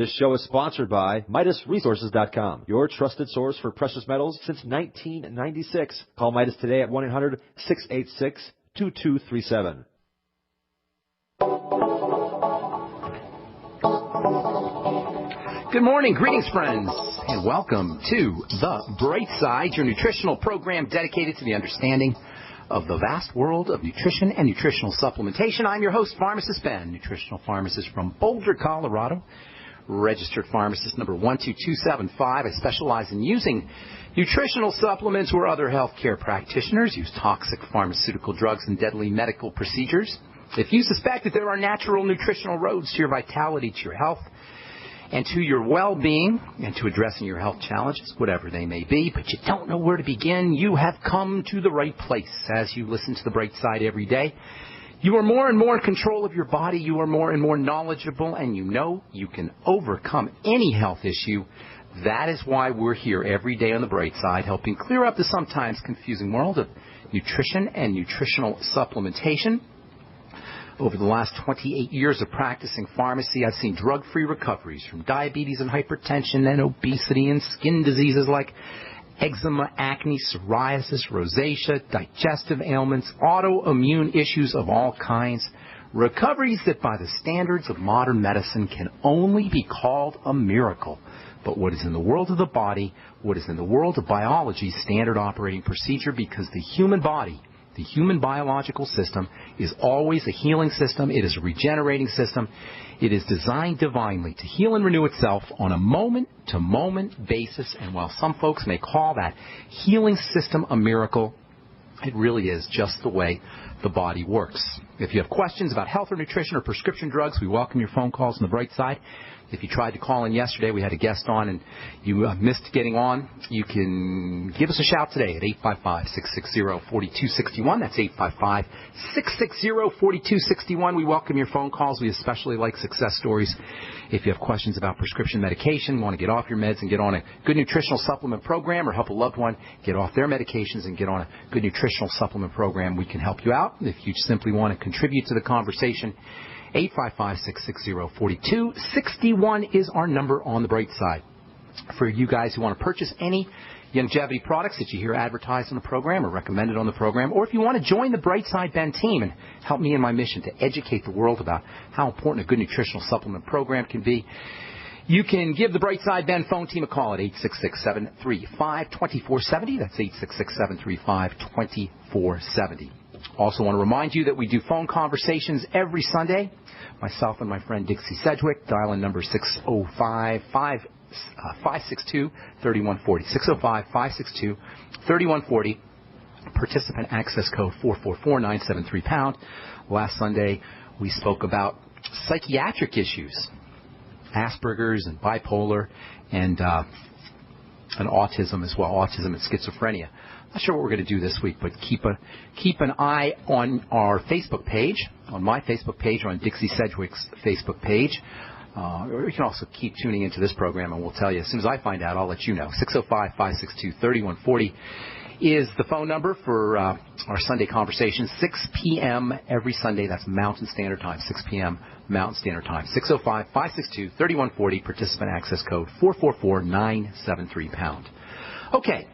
This show is sponsored by MidasResources.com, your trusted source for precious metals since 1996. Call Midas today at 1-800-686-2237. Good morning, greetings, friends, and welcome to The Bright Side, your nutritional program dedicated to the understanding of the vast world of nutrition and nutritional supplementation. I'm your host, Pharmacist Ben, nutritional pharmacist from Boulder, Colorado, registered pharmacist number 12275. I specialize in using nutritional supplements where other healthcare practitioners use toxic pharmaceutical drugs and deadly medical procedures. If you suspect that there are natural nutritional roads to your vitality, to your health, and to your well-being, and to addressing your health challenges, whatever they may be, but you don't know where to begin, you have come to the right place. As you listen to The Bright Side every day, you are more and more in control of your body, you are more and more knowledgeable, and you know you can overcome any health issue. That is why we're here every day on The Bright Side, helping clear up the sometimes confusing world of nutrition and nutritional supplementation. Over the last 28 years of practicing pharmacy, I've seen drug-free recoveries from diabetes and hypertension and obesity and skin diseases like eczema, acne, psoriasis, rosacea, digestive ailments, autoimmune issues of all kinds. Recoveries that by the standards of modern medicine can only be called a miracle. But what is in the world of the body, what is in the world of biology, standard operating procedure, because the human body, the human biological system, is always a healing system. It is a regenerating system. It is designed divinely to heal and renew itself on a moment-to-moment basis. And while some folks may call that healing system a miracle, it really is just the way the body works. If you have questions about health or nutrition or prescription drugs, we welcome your phone calls on The Bright Side. If you tried to call in yesterday, we had a guest on, and you missed getting on, you can give us a shout today at 855-660-4261. That's 855-660-4261. We welcome your phone calls. We especially like success stories. If you have questions about prescription medication, want to get off your meds and get on a good nutritional supplement program, or help a loved one get off their medications and get on a good nutritional supplement program, we can help you out. If you simply want to contribute to the conversation, 855-660-4261 is our number on The Bright Side. For you guys who want to purchase any longevity products that you hear advertised on the program or recommended on the program, or if you want to join the Bright Side Ben team and help me in my mission to educate the world about how important a good nutritional supplement program can be, you can give the Bright Side Ben phone team a call at 866-735-2470. That's 866-735-2470. Also want to remind you that we do phone conversations every Sunday. Myself and my friend Dixie Sedgwick, dial-in number 605-562-3140. 605-562-3140. Participant access code 444973#. Last Sunday, we spoke about psychiatric issues, Asperger's and bipolar, and autism as well, autism and schizophrenia. Not sure what we're going to do this week, but keep an eye on our Facebook page, on my Facebook page, or on Dixie Sedgwick's Facebook page. Or you can also keep tuning into this program, and we'll tell you. As soon as I find out, I'll let you know. 605-562-3140 is the phone number for our Sunday conversation. 6 p.m. every Sunday. That's Mountain Standard Time, 6 p.m. Mountain Standard Time. 605-562-3140, participant access code 444973#. Okay.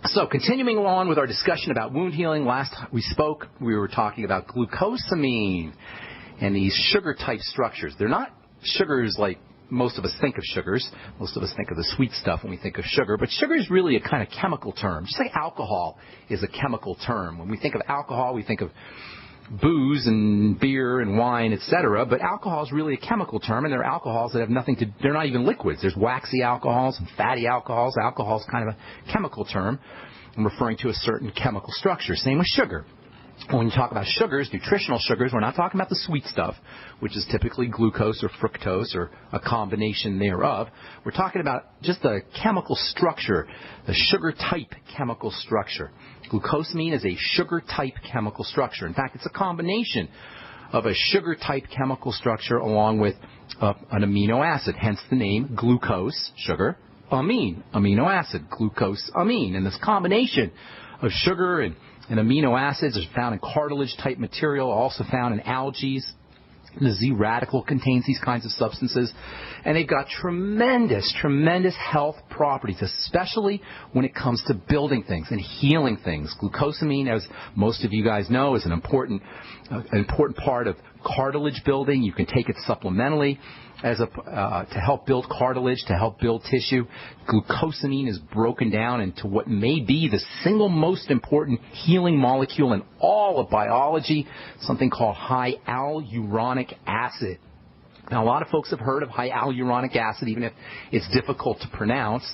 So, continuing on with our discussion about wound healing, last we spoke, we were talking about glucosamine and these sugar-type structures. They're not sugars like most of us think of sugars. Most of us think of the sweet stuff when we think of sugar, but sugar is really a kind of chemical term. Just like alcohol is a chemical term. When we think of alcohol, we think of booze and beer and wine, etc. But alcohol is really a chemical term, and there are alcohols that have nothing to, they're not even liquids. There's waxy alcohols and fatty alcohols. Alcohol is kind of a chemical term. I'm referring to a certain chemical structure. Same with sugar. When you talk about sugars, nutritional sugars, we're not talking about the sweet stuff, which is typically glucose or fructose or a combination thereof. We're talking about just the chemical structure, the sugar-type chemical structure. Glucosamine is a sugar-type chemical structure. In fact, it's a combination of a sugar-type chemical structure along with an amino acid, hence the name glucose, sugar, amine, amino acid, glucose, amine. And this combination of sugar and amino acids is found in cartilage-type material, also found in algae, The Z radical contains these kinds of substances, and they've got tremendous, tremendous health properties, especially when it comes to building things and healing things. Glucosamine, as most of you guys know, is an important part of cartilage building. You can take it supplementally to help build cartilage, to help build tissue. Glucosamine is broken down into what may be the single most important healing molecule in all of biology, something called hyaluronic acid. Now, a lot of folks have heard of hyaluronic acid, even if it's difficult to pronounce.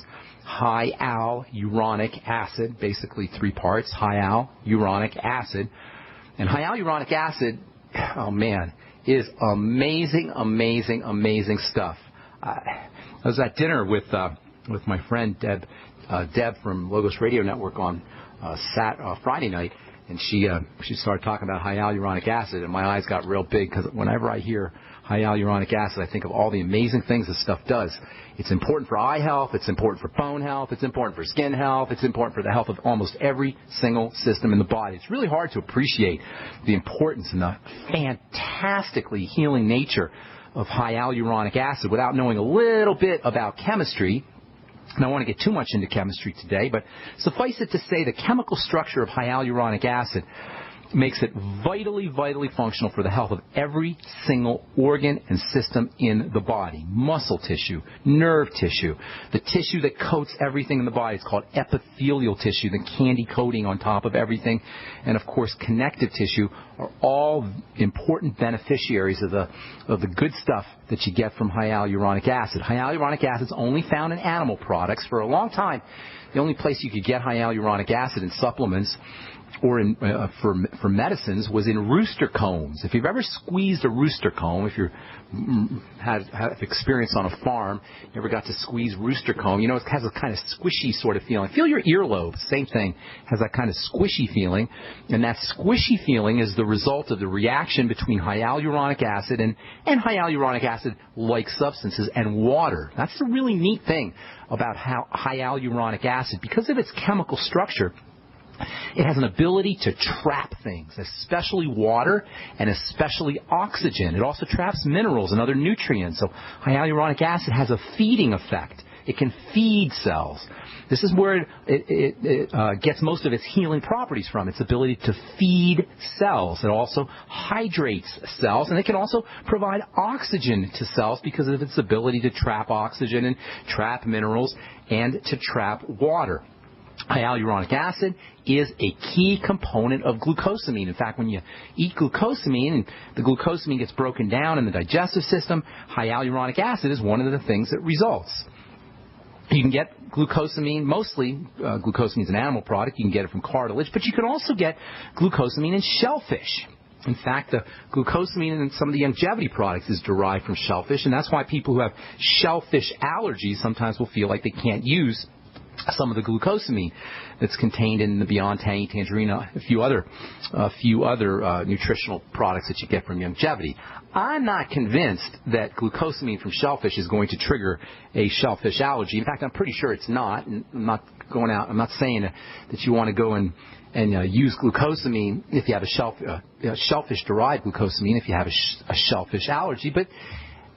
Hyaluronic acid, basically 3 parts, hyaluronic acid. And hyaluronic acid, oh man, is amazing, amazing, amazing stuff. I was at dinner with my friend Deb from Logos Radio Network on Friday night, and she started talking about hyaluronic acid, and my eyes got real big because whenever I hear hyaluronic acid, I think of all the amazing things this stuff does. It's important for eye health, it's important for bone health, it's important for skin health, it's important for the health of almost every single system in the body. It's really hard to appreciate the importance and the fantastically healing nature of hyaluronic acid without knowing a little bit about chemistry. And I don't want to get too much into chemistry today, but suffice it to say the chemical structure of hyaluronic acid makes it vitally, vitally functional for the health of every single organ and system in the body. Muscle tissue, nerve tissue, the tissue that coats everything in the body. It's called epithelial tissue, the candy coating on top of everything. And, of course, connective tissue are all important beneficiaries of the good stuff that you get from hyaluronic acid. Hyaluronic acid is only found in animal products. For a long time, the only place you could get hyaluronic acid in supplements or for medicines was in rooster combs. If you've ever squeezed a rooster comb, if you have experience on a farm, you ever got to squeeze rooster comb, you know it has a kind of squishy sort of feeling. Feel your earlobe, same thing, has that kind of squishy feeling, and that squishy feeling is the result of the reaction between hyaluronic acid and hyaluronic acid-like substances and water. That's the really neat thing about hyaluronic acid. Because of its chemical structure, it has an ability to trap things, especially water and especially oxygen. It also traps minerals and other nutrients. So hyaluronic acid has a feeding effect. It can feed cells. This is where it gets most of its healing properties from, its ability to feed cells. It also hydrates cells, and it can also provide oxygen to cells because of its ability to trap oxygen and trap minerals and to trap water. Hyaluronic acid is a key component of glucosamine. In fact, when you eat glucosamine and the glucosamine gets broken down in the digestive system, hyaluronic acid is one of the things that results. You can get glucosamine, mostly glucosamine is an animal product. You can get it from cartilage, but you can also get glucosamine in shellfish. In fact, the glucosamine in some of the longevity products is derived from shellfish, and that's why people who have shellfish allergies sometimes will feel like they can't use some of the glucosamine that's contained in the Beyond Tangy Tangerine, a few other nutritional products that you get from longevity. I'm not convinced that glucosamine from shellfish is going to trigger a shellfish allergy. In fact, I'm pretty sure it's not. And I'm not saying that you want to go and use glucosamine if you have a shellfish-derived glucosamine if you have a shellfish allergy, but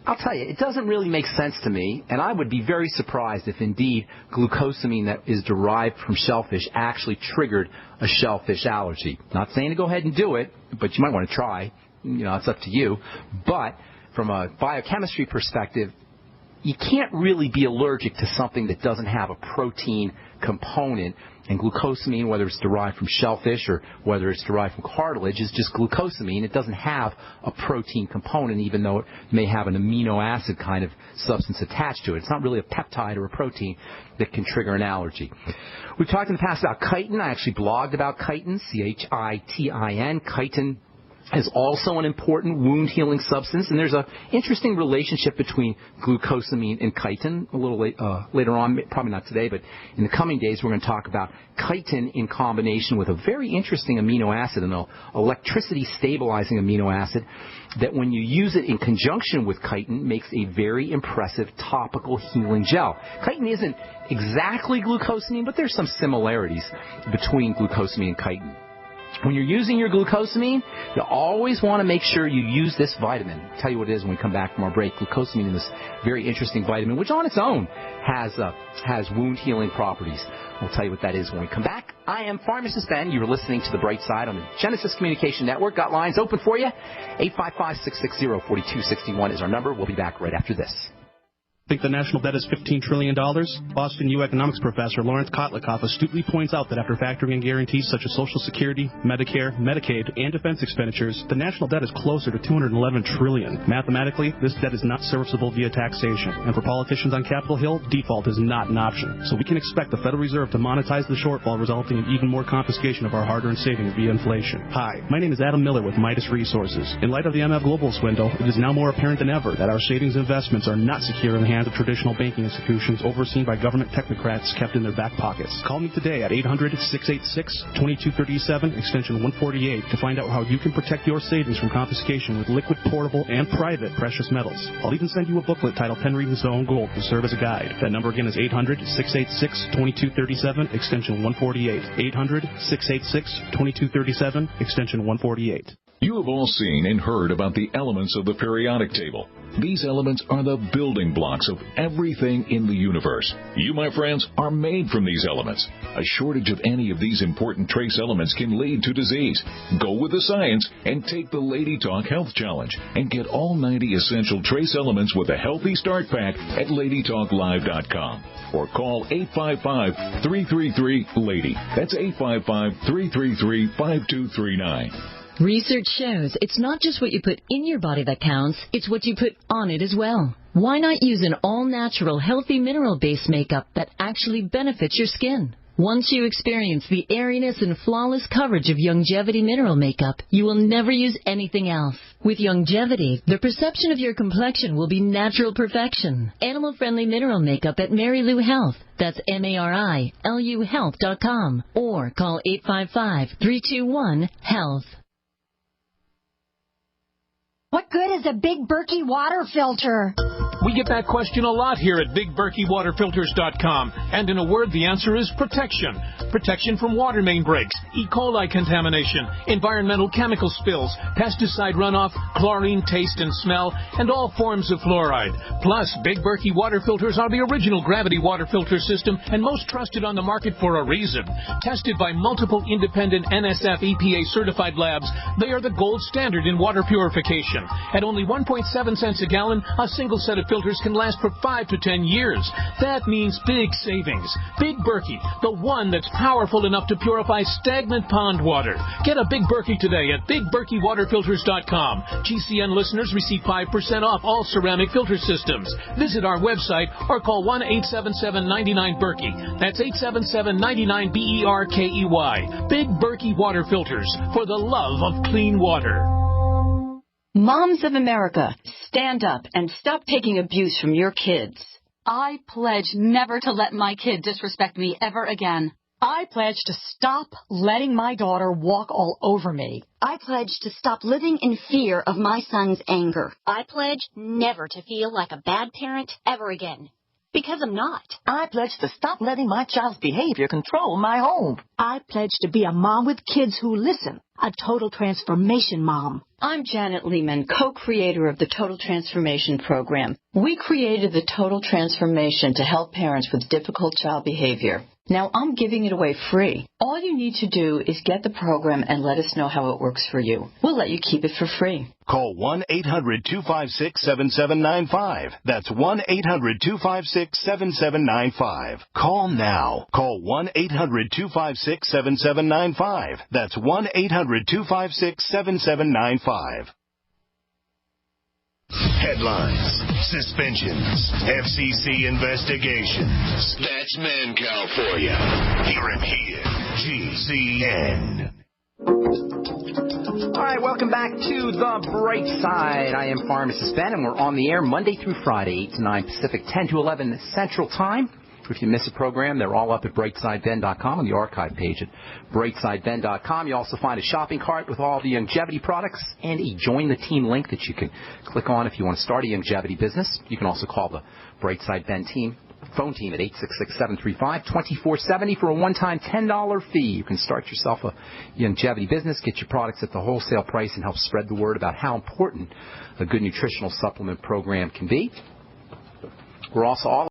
I'll tell you, it doesn't really make sense to me, and I would be very surprised if indeed glucosamine that is derived from shellfish actually triggered a shellfish allergy. Not saying to go ahead and do it, but you might want to try. You know, it's up to you. But from a biochemistry perspective, you can't really be allergic to something that doesn't have a protein component. And glucosamine, whether it's derived from shellfish or whether it's derived from cartilage, is just glucosamine. It doesn't have a protein component, even though it may have an amino acid kind of substance attached to it. It's not really a peptide or a protein that can trigger an allergy. We've talked in the past about chitin. I actually blogged about chitin, C-H-I-T-I-N. Chitin is also an important wound-healing substance, and there's an interesting relationship between glucosamine and chitin a little later on, probably not today, but in the coming days we're going to talk about chitin in combination with a very interesting amino acid, an electricity-stabilizing amino acid that when you use it in conjunction with chitin makes a very impressive topical healing gel. Chitin isn't exactly glucosamine, but there's some similarities between glucosamine and chitin. When you're using your glucosamine, you always want to make sure you use this vitamin. I'll tell you what it is when we come back from our break. Glucosamine is this very interesting vitamin, which on its own has wound healing properties. We'll tell you what that is when we come back. I am Pharmacist Ben. You're listening to The Bright Side on the Genesis Communication Network. Got lines open for you. 855-660-4261 is our number. We'll be back right after this. Think the national debt is $15 trillion? Boston U economics professor Lawrence Kotlikoff astutely points out that after factoring in guarantees such as Social Security, Medicare, Medicaid, and defense expenditures, the national debt is closer to $211 trillion. Mathematically, this debt is not serviceable via taxation, and for politicians on Capitol Hill, default is not an option. So we can expect the Federal Reserve to monetize the shortfall, resulting in even more confiscation of our hard-earned savings via inflation. Hi, my name is Adam Miller with Midas Resources. In light of the MF Global swindle, it is now more apparent than ever that our savings investments are not secure in the hands of traditional banking institutions overseen by government technocrats kept in their back pockets. Call me today at 800-686-2237, extension 148, to find out how you can protect your savings from confiscation with liquid, portable, and private precious metals. I'll even send you a booklet titled 10 Reasons to Own Gold to serve as a guide. That number again is 800-686-2237, extension 148. 800-686-2237, extension 148. You have all seen and heard about the elements of the periodic table. These elements are the building blocks of everything in the universe. You, my friends, are made from these elements. A shortage of any of these important trace elements can lead to disease. Go with the science and take the Lady Talk Health Challenge and get all 90 essential trace elements with a healthy start pack at LadyTalkLive.com or call 855-333-LADY. That's 855-333-5239. Research shows it's not just what you put in your body that counts, it's what you put on it as well. Why not use an all-natural, healthy mineral-based makeup that actually benefits your skin? Once you experience the airiness and flawless coverage of Youngevity mineral makeup, you will never use anything else. With Youngevity, the perception of your complexion will be natural perfection. Animal-friendly mineral makeup at Mary Lou Health. That's MARILU Health.com. Or call 855-321-HEALTH. What good is a Big Berkey water filter? We get that question a lot here at BigBerkeyWaterFilters.com. And in a word, the answer is protection. Protection from water main breaks, E. coli contamination, environmental chemical spills, pesticide runoff, chlorine taste and smell, and all forms of fluoride. Plus, Big Berkey water filters are the original gravity water filter system and most trusted on the market for a reason. Tested by multiple independent NSF EPA certified labs, they are the gold standard in water purification. At only 1.7 cents a gallon, a single set of filters can last for 5 to 10 years. That means big savings. Big Berkey, the one that's powerful enough to purify stagnant pond water. Get a Big Berkey today at BigBerkeyWaterFilters.com. GCN listeners receive 5% off all ceramic filter systems. Visit our website or call 1-877-99-BERKEY. That's 877-99-BERKEY. Big Berkey Water Filters, for the love of clean water. Moms of America, stand up and stop taking abuse from your kids. I pledge never to let my kid disrespect me ever again. I pledge to stop letting my daughter walk all over me. I pledge to stop living in fear of my son's anger. I pledge never to feel like a bad parent ever again. Because I'm not. I pledge to stop letting my child's behavior control my home. I pledge to be a mom with kids who listen. A total transformation mom. I'm Janet Lehman, co-creator of the Total Transformation Program. We created the Total Transformation to help parents with difficult child behavior. Now I'm giving it away free. All you need to do is get the program and let us know how it works for you. We'll let you keep it for free. Call 1-800-256-7795. That's 1-800-256-7795. Call now. Call 1-800-256-7795. That's 1-800-256-7795. Headlines, suspensions, FCC investigations. That's Mancow for you. Hear him here. GCN. All right, welcome back to The Bright Side. I am Pharmacist Ben, and we're on the air Monday through Friday, 8 to 9 Pacific, 10 to 11 Central Time. If you miss a program, they're all up at brightsideben.com on the archive page at brightsideben.com. You also find a shopping cart with all the Youngevity products and a Join the Team link that you can click on if you want to start a Youngevity business. You can also call the Brightside Ben team, phone team at 866-735-2470 for a one-time $10 fee. You can start yourself a longevity business, get your products at the wholesale price, and help spread the word about how important a good nutritional supplement program can be. We're also all